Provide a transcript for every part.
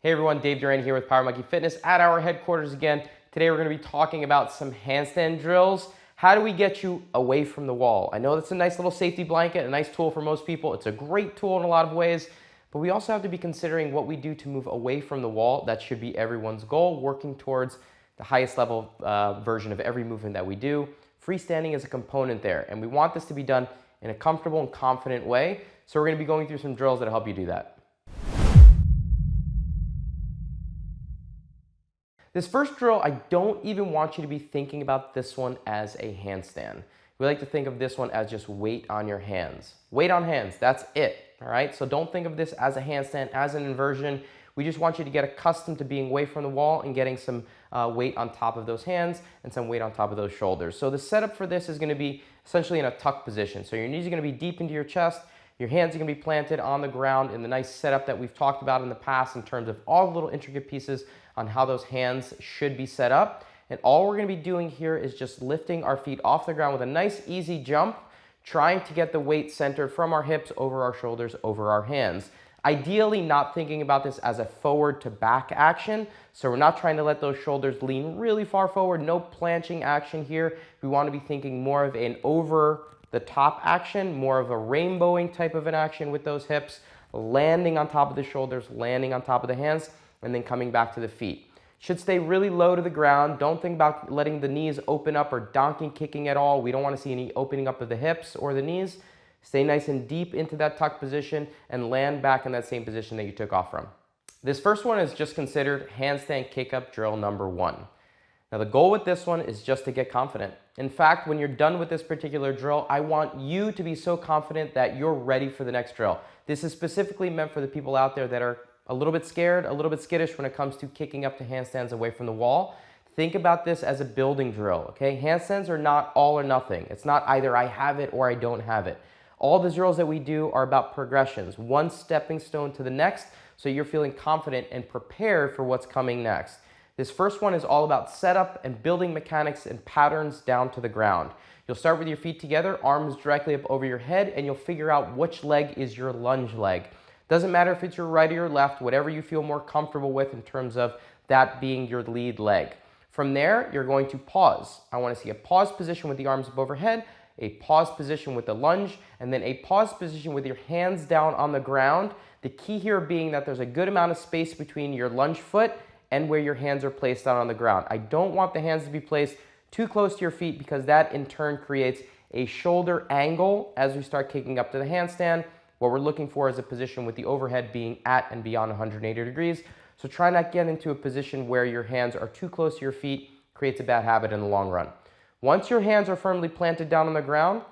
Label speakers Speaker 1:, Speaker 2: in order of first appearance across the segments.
Speaker 1: Hey everyone, Dave Duran here with Power Monkey Fitness at our headquarters again. Today we're going to be talking about some handstand drills. How do we get you away from the wall? I know that's a nice little safety blanket, a nice tool for most people. It's a great tool in a lot of ways, but we also have to be considering what we do to move away from the wall. That should be everyone's goal, working towards the highest level version of every movement that we do. Freestanding is a component there, and we want this to be done in a comfortable and confident way. So we're going to be going through some drills that help you do that. This first drill, I don't even want you to be thinking about this one as a handstand. We like to think of this one as just weight on your hands. Weight on hands, that's it, all right? So don't think of this as a handstand, as an inversion. We just want you to get accustomed to being away from the wall and getting some weight on top of those hands and some weight on top of those shoulders. So the setup for this is gonna be essentially in a tuck position. So your knees are gonna be deep into your chest, your hands are gonna be planted on the ground in the nice setup that we've talked about in the past in terms of all the little intricate pieces on how those hands should be set up. And all we're gonna be doing here is just lifting our feet off the ground with a nice easy jump, trying to get the weight centered from our hips over our shoulders, over our hands. Ideally not thinking about this as a forward to back action. So we're not trying to let those shoulders lean really far forward, no planching action here. We wanna be thinking more of an over the top action, more of a rainbowing type of an action with those hips, landing on top of the shoulders, landing on top of the hands, and then coming back to the feet. Should stay really low to the ground. Don't think about letting the knees open up or donkey kicking at all. We don't want to see any opening up of the hips or the knees. Stay nice and deep into that tuck position and land back in that same position that you took off from. This first one is just considered handstand kick-up drill number 1. Now the goal with this one is just to get confident. In fact, when you're done with this particular drill, I want you to be so confident that you're ready for the next drill. This is specifically meant for the people out there that are a little bit scared, a little bit skittish when it comes to kicking up to handstands away from the wall. Think about this as a building drill, okay? Handstands are not all or nothing. It's not either I have it or I don't have it. All the drills that we do are about progressions, one stepping stone to the next, so you're feeling confident and prepared for what's coming next. This first one is all about setup and building mechanics and patterns down to the ground. You'll start with your feet together, arms directly up over your head, and you'll figure out which leg is your lunge leg. Doesn't matter if it's your right or your left, whatever you feel more comfortable with in terms of that being your lead leg. From there, you're going to pause. I want to see a pause position with the arms up overhead, a pause position with the lunge, and then a pause position with your hands down on the ground. The key here being that there's a good amount of space between your lunge foot and where your hands are placed down on the ground. I don't want the hands to be placed too close to your feet because that in turn creates a shoulder angle as we start kicking up to the handstand. What we're looking for is a position with the overhead being at and beyond 180 degrees. So try not to get into a position where your hands are too close to your feet, creates a bad habit in the long run. Once your hands are firmly planted down on the ground,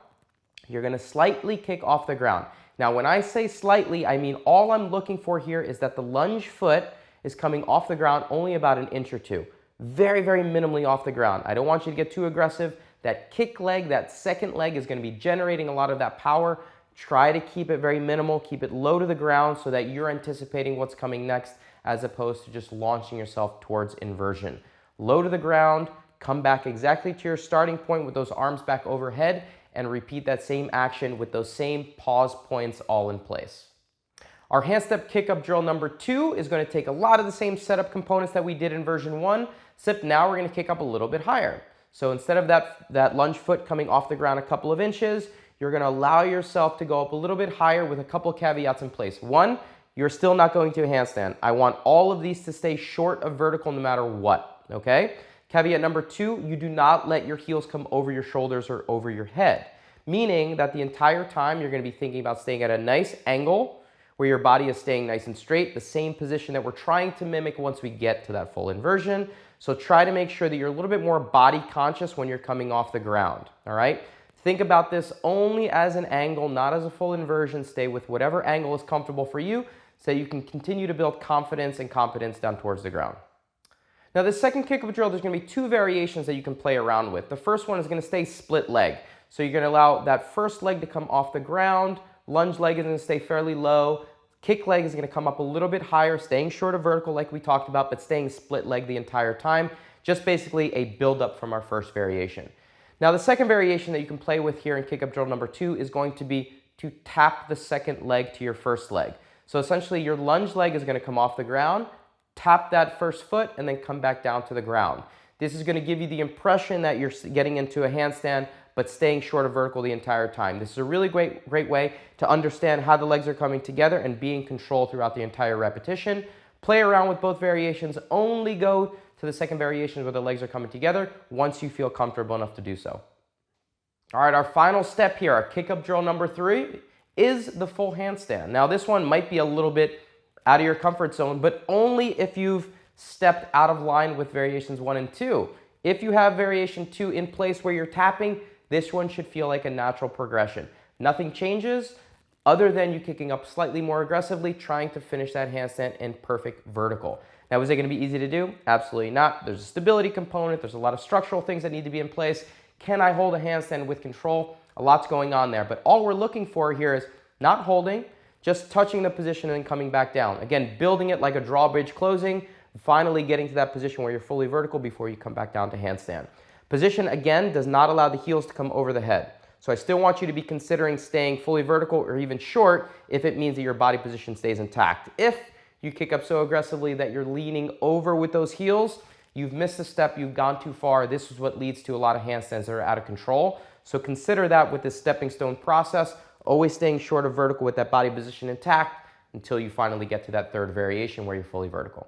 Speaker 1: you're gonna slightly kick off the ground. Now when I say slightly, I mean all I'm looking for here is that the lunge foot is coming off the ground only about an inch or two. Very, very minimally off the ground. I don't want you to get too aggressive. That kick leg, that second leg is gonna be generating a lot of that power. Try to keep it very minimal, keep it low to the ground so that you're anticipating what's coming next as opposed to just launching yourself towards inversion. Low to the ground, come back exactly to your starting point with those arms back overhead and repeat that same action with those same pause points all in place. Our hand step kick-up drill number 2 is going to take a lot of the same setup components that we did in version 1, except now we're going to kick up a little bit higher. So instead of that lunge foot coming off the ground a couple of inches, you're going to allow yourself to go up a little bit higher with a couple caveats in place. One, you're still not going to a handstand. I want all of these to stay short of vertical no matter what, okay? Caveat number 2, you do not let your heels come over your shoulders or over your head, meaning that the entire time you're going to be thinking about staying at a nice angle where your body is staying nice and straight, the same position that we're trying to mimic once we get to that full inversion. So try to make sure that you're a little bit more body conscious when you're coming off the ground, all right? Think about this only as an angle, not as a full inversion. Stay with whatever angle is comfortable for you so you can continue to build confidence and competence down towards the ground. Now the second kick-up drill, there's going to be 2 variations that you can play around with. The first one is going to stay split leg. So you're going to allow that first leg to come off the ground, lunge leg is going to stay fairly low, kick leg is going to come up a little bit higher, staying short of vertical like we talked about, but staying split leg the entire time. Just basically a build-up from our first variation. Now the second variation that you can play with here in kick-up drill number 2 is going to be to tap the second leg to your first leg. So essentially your lunge leg is going to come off the ground, tap that first foot, and then come back down to the ground. This is going to give you the impression that you're getting into a handstand, but staying short of vertical the entire time. This is a really great way to understand how the legs are coming together and be in control throughout the entire repetition. Play around with both variations. Only go to the second variation where the legs are coming together once you feel comfortable enough to do so. All right, our final step here, our kick-up drill number 3, is the full handstand. Now, this one might be a little bit out of your comfort zone, but only if you've stepped out of line with variations 1 and 2. If you have variation 2 in place where you're tapping, this one should feel like a natural progression. Nothing changes other than you kicking up slightly more aggressively, trying to finish that handstand in perfect vertical. Now, is it going to be easy to do? Absolutely not. There's a stability component. There's a lot of structural things that need to be in place. Can I hold a handstand with control? A lot's going on there, but all we're looking for here is not holding, just touching the position and then coming back down. Again, building it like a drawbridge closing, finally getting to that position where you're fully vertical before you come back down to handstand. Position, again, does not allow the heels to come over the head. So I still want you to be considering staying fully vertical or even short if it means that your body position stays intact. If you kick up so aggressively that you're leaning over with those heels, you've missed a step, you've gone too far. This is what leads to a lot of handstands that are out of control. So consider that with this stepping stone process, always staying short of vertical with that body position intact until you finally get to that third variation where you're fully vertical.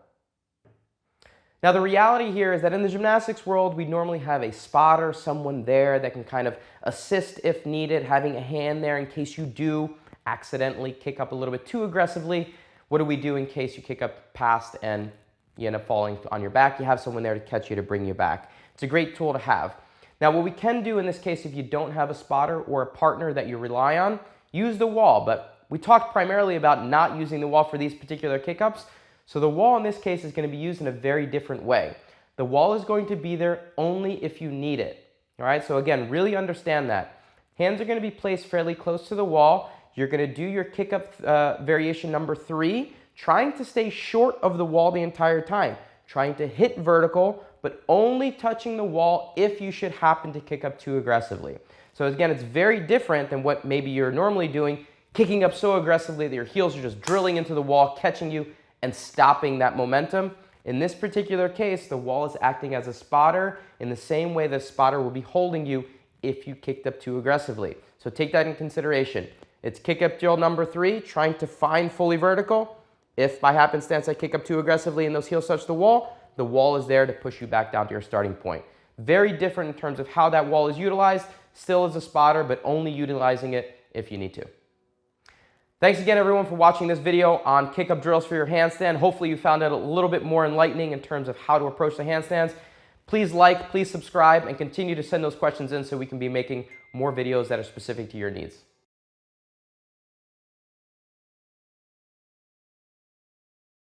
Speaker 1: Now, the reality here is that in the gymnastics world, we normally have a spotter, someone there that can kind of assist if needed, having a hand there in case you do accidentally kick up a little bit too aggressively. What do we do in case you kick up past and you end up falling on your back? You have someone there to catch you, to bring you back. It's a great tool to have. Now, what we can do in this case, if you don't have a spotter or a partner that you rely on, use the wall. But we talked primarily about not using the wall for these particular kick-ups. So the wall in this case is going to be used in a very different way. The wall is going to be there only if you need it. All right, so again, really understand that. Hands are going to be placed fairly close to the wall. You're going to do your kick-up variation number 3, trying to stay short of the wall the entire time, trying to hit vertical, but only touching the wall if you should happen to kick up too aggressively. So again, it's very different than what maybe you're normally doing, kicking up so aggressively that your heels are just drilling into the wall, catching you, and stopping that momentum. In this particular case, the wall is acting as a spotter in the same way the spotter will be holding you if you kicked up too aggressively. So take that in consideration. It's kick-up drill number 3, trying to find fully vertical. If by happenstance I kick up too aggressively and those heels touch the wall is there to push you back down to your starting point. Very different in terms of how that wall is utilized, still as a spotter, but only utilizing it if you need to. Thanks again, everyone, for watching this video on kick-up drills for your handstand. Hopefully you found it a little bit more enlightening in terms of how to approach the handstands. Please like, please subscribe, and continue to send those questions in so we can be making more videos that are specific to your needs.